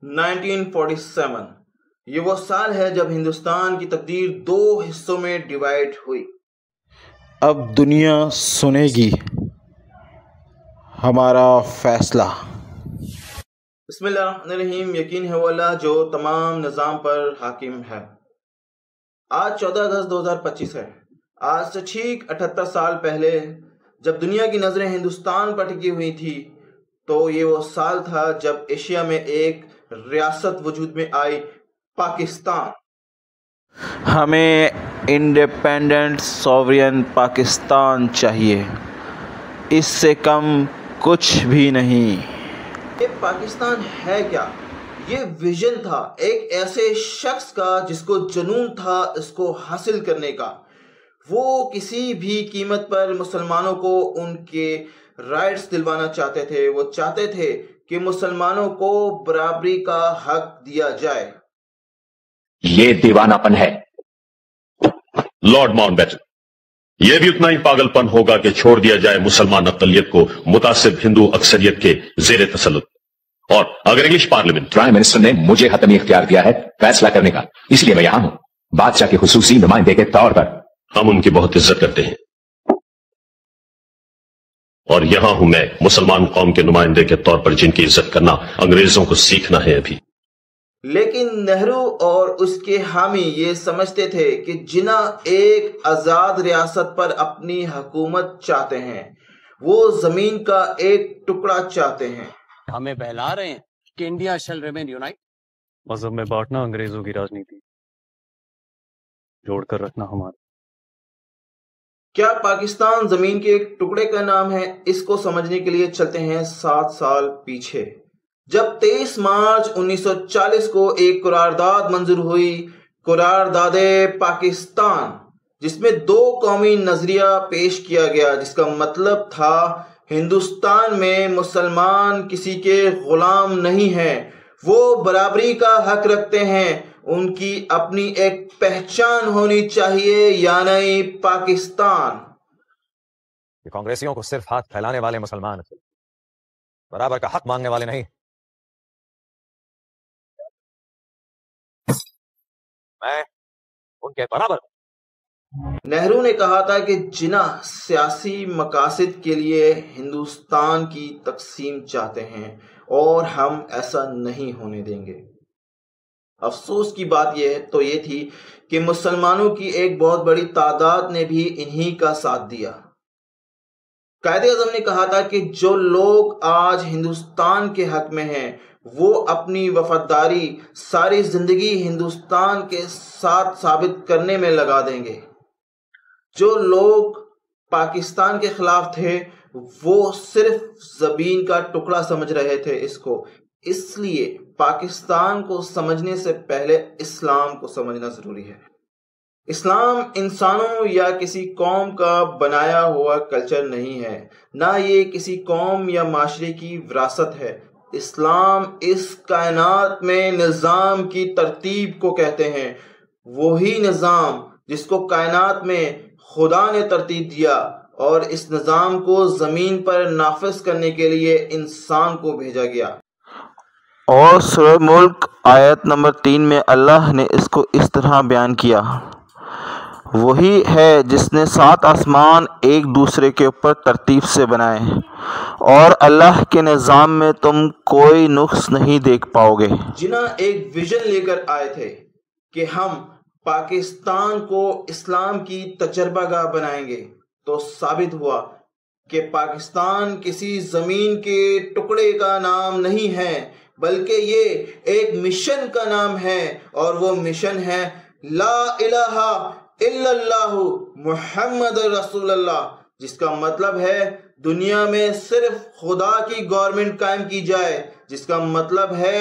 1947 یہ وہ سال ہے جب ہندوستان کی تقدیر دو حصوں میں ڈیوائیڈ ہوئی۔ اب دنیا سنے گی ہمارا فیصلہ۔ بسم اللہ الرحمن الرحیم۔ یقین ہے وہ اللہ جو تمام نظام پر حاکم ہے۔ آج 14 اگست 2025 ہے۔ آج سے ٹھیک 78 سال پہلے جب دنیا کی نظریں ہندوستان پر ٹکی ہوئی تھی تو یہ وہ سال تھا جب ایشیا میں ایک ریاست وجود میں آئی، پاکستان۔ ہمیں انڈیپینڈنٹ سوورین پاکستان چاہیے، اس سے کم کچھ بھی نہیں۔ یہ پاکستان ہے کیا؟ یہ ویژن تھا ایک ایسے شخص کا جس کو جنون تھا اس کو حاصل کرنے کا۔ وہ کسی بھی قیمت پر مسلمانوں کو ان کے رائٹس دلوانا چاہتے تھے۔ وہ چاہتے تھے کہ مسلمانوں کو برابری کا حق دیا جائے۔ یہ دیوانہ پن ہے۔ لارڈ ماؤنٹ بیٹن، یہ بھی اتنا ہی پاگل پن ہوگا کہ چھوڑ دیا جائے مسلمان اقلیت کو متعصب ہندو اکثریت کے زیر تسلط۔ اور اگر انگلش پارلیمنٹ پرائم منسٹر نے مجھے حتمی اختیار دیا ہے فیصلہ کرنے کا، اس لیے میں یہاں ہوں بادشاہ کے خصوصی نمائندے کے طور پر۔ ہم ان کی بہت عزت کرتے ہیں، اور یہاں ہوں میں مسلمان قوم کے نمائندے کے طور پر جن کی عزت کرنا انگریزوں کو سیکھنا ہے ابھی۔ لیکن نہرو اور اس کے حامی یہ سمجھتے تھے کہ جناح ایک آزاد ریاست پر اپنی حکومت چاہتے ہیں، وہ زمین کا ایک ٹکڑا چاہتے ہیں۔ ہمیں بہلا رہے ہیں کہ انڈیا شیل ریمین یونائٹ۔ مذہب میں بانٹنا انگریزوں کی راجنیتی، جوڑ کر رکھنا ہمارا۔ کیا پاکستان زمین کے ایک ٹکڑے کا نام ہے؟ اس کو سمجھنے کے لیے چلتے ہیں 7 سال پیچھے، جب 23 مارچ 1940 کو ایک قرارداد منظور ہوئی، قرارداد پاکستان، جس میں 2 قومی نظریہ پیش کیا گیا، جس کا مطلب تھا ہندوستان میں مسلمان کسی کے غلام نہیں ہیں، وہ برابری کا حق رکھتے ہیں، ان کی اپنی ایک پہچان ہونی چاہیے، یعنی پاکستان۔ یہ کانگریسیوں کو صرف ہاتھ پھیلانے والے مسلمان تھے، برابر کا حق مانگنے والے نہیں۔ میں ان کے برابر۔ نہرو نے کہا تھا کہ جناح سیاسی مقاصد کے لیے ہندوستان کی تقسیم چاہتے ہیں اور ہم ایسا نہیں ہونے دیں گے۔ افسوس کی بات یہ تھی کہ مسلمانوں کی ایک بہت بڑی تعداد نے بھی انہی کا ساتھ دیا۔ قائد اعظم نے کہا تھا کہ جو لوگ آج ہندوستان کے حق میں ہیں وہ اپنی وفاداری ساری زندگی ہندوستان کے ساتھ ثابت کرنے میں لگا دیں گے۔ جو لوگ پاکستان کے خلاف تھے وہ صرف زمین کا ٹکڑا سمجھ رہے تھے اس کو۔ اس لیے پاکستان کو سمجھنے سے پہلے اسلام کو سمجھنا ضروری ہے۔ اسلام انسانوں یا کسی قوم کا بنایا ہوا کلچر نہیں ہے، نہ یہ کسی قوم یا معاشرے کی وراثت ہے۔ اسلام اس کائنات میں نظام کی ترتیب کو کہتے ہیں، وہی نظام جس کو کائنات میں خدا نے ترتیب دیا اور اس نظام کو زمین پر نافذ کرنے کے لیے انسان کو بھیجا گیا۔ اور سورہ ملک آیت نمبر 3 میں اللہ نے اس کو اس طرح بیان کیا، وہی ہے جس نے 7 آسمان ایک دوسرے کے اوپر ترتیب سے بنائے، اور اللہ کے نظام میں تم کوئی نقص نہیں دیکھ پاؤ گے۔ جناح ایک ویژن لے کر آئے تھے کہ ہم پاکستان کو اسلام کی تجربہ گاہ بنائیں گے، تو ثابت ہوا کہ پاکستان کسی زمین کے ٹکڑے کا نام نہیں ہے، بلکہ یہ ایک مشن کا نام ہے، اور وہ مشن ہے لا الہ الا اللہ محمد رسول اللہ، جس کا مطلب ہے دنیا میں صرف خدا کی گورنمنٹ قائم کی جائے، جس کا مطلب ہے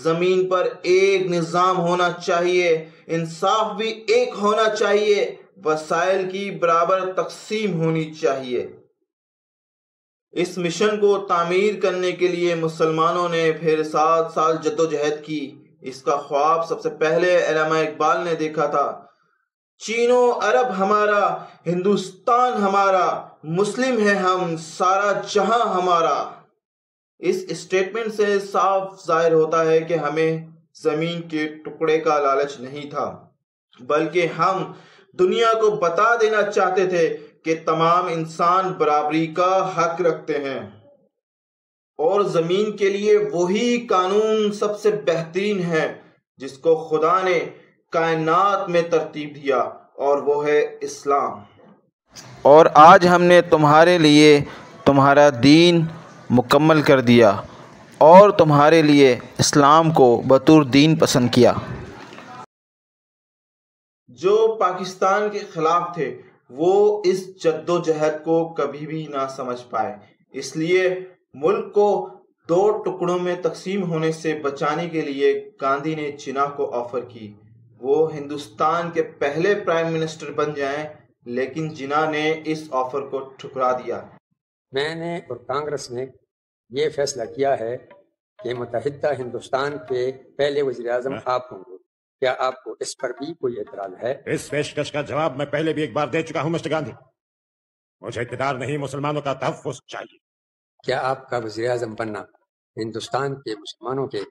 زمین پر ایک نظام ہونا چاہیے، انصاف بھی ایک ہونا چاہیے، وسائل کی برابر تقسیم ہونی چاہیے۔ اس مشن کو تعمیر کرنے کے لیے مسلمانوں نے پھر 7 سال جدوجہد کی۔ اس کا خواب سب سے پہلے علامہ اقبال نے دیکھا تھا، چین و عرب ہمارا، ہندوستان ہمارا، مسلم ہے ہم، سارا جہاں ہمارا۔ اس اسٹیٹمنٹ سے صاف ظاہر ہوتا ہے کہ ہمیں زمین کے ٹکڑے کا لالچ نہیں تھا، بلکہ ہم دنیا کو بتا دینا چاہتے تھے کہ تمام انسان برابری کا حق رکھتے ہیں، اور زمین کے لیے وہی قانون سب سے بہترین ہے جس کو خدا نے کائنات میں ترتیب دیا، اور وہ ہے اسلام۔ اور آج ہم نے تمہارے لیے تمہارا دین مکمل کر دیا اور تمہارے لیے اسلام کو بطور دین پسند کیا۔ جو پاکستان کے خلاف تھے وہ اس جد و جہد کو کبھی بھی نہ سمجھ پائے، اس لیے ملک کو 2 ٹکڑوں میں تقسیم ہونے سے بچانے کے لیے گاندھی نے جناح کو آفر کی وہ ہندوستان کے پہلے پرائم منسٹر بن جائیں، لیکن جناح نے اس آفر کو ٹھکرا دیا۔ میں نے اور کانگریس نے یہ فیصلہ کیا ہے کہ متحدہ ہندوستان کے پہلے وزیر اعظم آپ ہوں گے۔ کیا آپ کو اس پر بھی کوئی اعتراض ہے؟ اس پیشکش کا جواب میں پہلے بھی ایک بار دے چکا ہوں مسٹر گاندھی، مجھے اقتدار نہیں، مسلمانوں کا تحفظ چاہیے۔ کیا آپ کا وزیر اعظم بننا ہندوستان کے مسلمانوں کے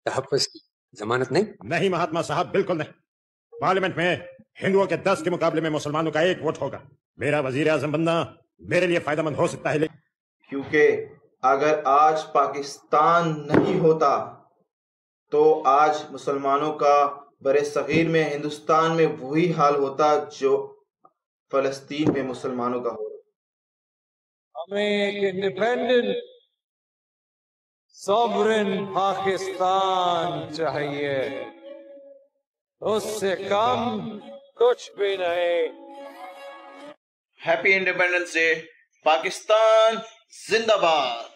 تحفظ کی ضمانت نہیں؟ نہیں مہاتما صاحب، بالکل نہیں۔ پارلیمنٹ میں ہندوؤں کے 10 کے مقابلے میں مسلمانوں کا 1 ووٹ ہوگا۔ میرا وزیر اعظم بننا میرے لیے فائدہ مند ہو سکتا ہے، کیونکہ اگر آج پاکستان نہیں ہوتا تو آج مسلمانوں کا بر صغیر میں ہندوستان میں وہی حال ہوتا جو فلسطین میں مسلمانوں کا ہو رہا۔ ہمیں ایک انڈیپینڈنٹ سوورن پاکستان چاہیے، اس سے کم کچھ بھی نہیں۔ ہیپی انڈیپینڈنس ڈے، پاکستان زندہ باد۔